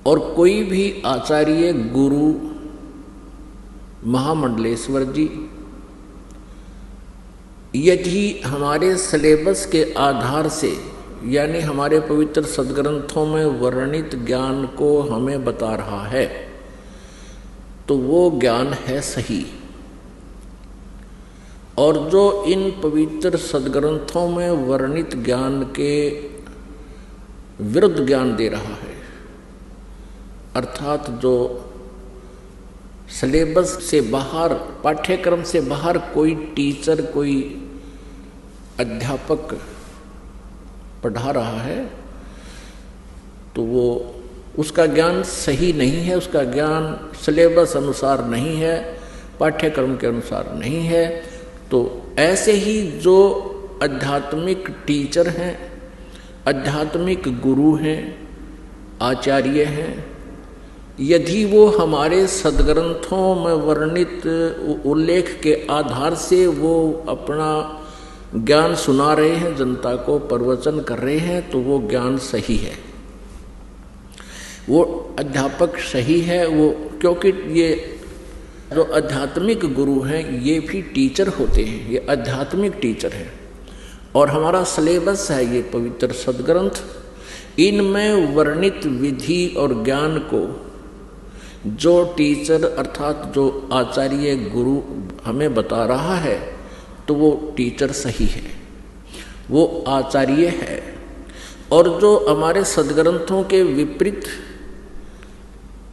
और कोई भी आचार्य गुरु महामंडलेश्वर जी यदि हमारे सिलेबस के आधार से यानी हमारे पवित्र सद्ग्रंथों में वर्णित ज्ञान को हमें बता रहा है तो वो ज्ञान है सही। और जो इन पवित्र सद्ग्रंथों में वर्णित ज्ञान के विरुद्ध ज्ञान दे रहा है, अर्थात जो सिलेबस से बाहर, पाठ्यक्रम से बाहर कोई टीचर, कोई अध्यापक पढ़ा रहा है, तो वो उसका ज्ञान सही नहीं है, उसका ज्ञान सिलेबस अनुसार नहीं है, पाठ्यक्रम के अनुसार नहीं है। तो ऐसे ही जो आध्यात्मिक टीचर हैं, आध्यात्मिक गुरु हैं, आचार्य हैं, यदि वो हमारे सद्ग्रंथों में वर्णित उल्लेख के आधार से वो अपना ज्ञान सुना रहे हैं, जनता को प्रवचन कर रहे हैं, तो वो ज्ञान सही है, वो अध्यापक सही है। वो क्योंकि ये जो आध्यात्मिक गुरु हैं ये भी टीचर होते हैं, ये आध्यात्मिक टीचर हैं। और हमारा सिलेबस है ये पवित्र सद्ग्रंथ, इनमें वर्णित विधि और ज्ञान को जो टीचर अर्थात जो आचार्य गुरु हमें बता रहा है तो वो टीचर सही है, वो आचार्य है। और जो हमारे सद्ग्रंथों के विपरीत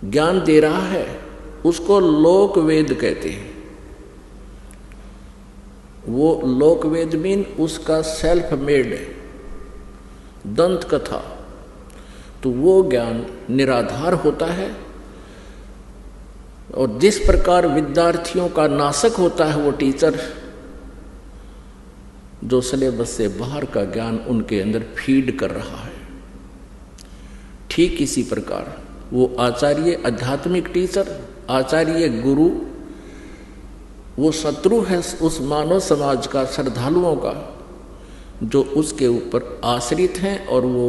ज्ञान दे रहा है उसको लोक वेद कहते हैं। वो लोक वेद मीन उसका सेल्फ मेड दंत कथा, तो वो ज्ञान निराधार होता है। और जिस प्रकार विद्यार्थियों का नाशक होता है वो टीचर, जो सिलेबस से बाहर का ज्ञान उनके अंदर फीड कर रहा है, ठीक इसी प्रकार वो आचार्य आध्यात्मिक टीचर, आचार्य गुरु, वो शत्रु है उस मानव समाज का, श्रद्धालुओं का, जो उसके ऊपर आश्रित हैं और वो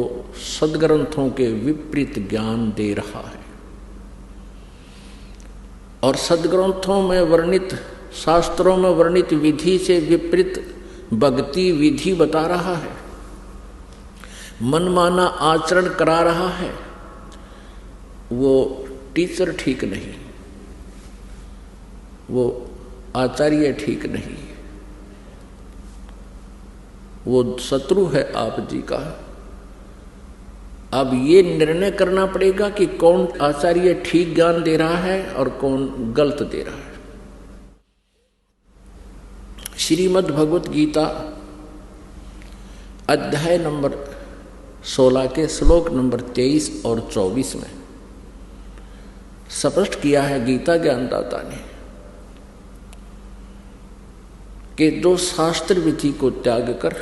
सद्ग्रंथों के विपरीत ज्ञान दे रहा है। और सद्ग्रंथों में वर्णित, शास्त्रों में वर्णित विधि से विपरीत भक्ति विधि बता रहा है, मनमाना आचरण करा रहा है, वो टीचर ठीक नहीं, वो आचार्य ठीक नहीं, वो शत्रु है आप जी का। अब ये निर्णय करना पड़ेगा कि कौन आचार्य ठीक ज्ञान दे रहा है और कौन गलत दे रहा है। श्रीमद् भगवत गीता अध्याय नंबर 16 के श्लोक नंबर 23 और 24 में स्पष्ट किया है गीता ज्ञानदाता ने कि जो शास्त्र विधि को त्याग कर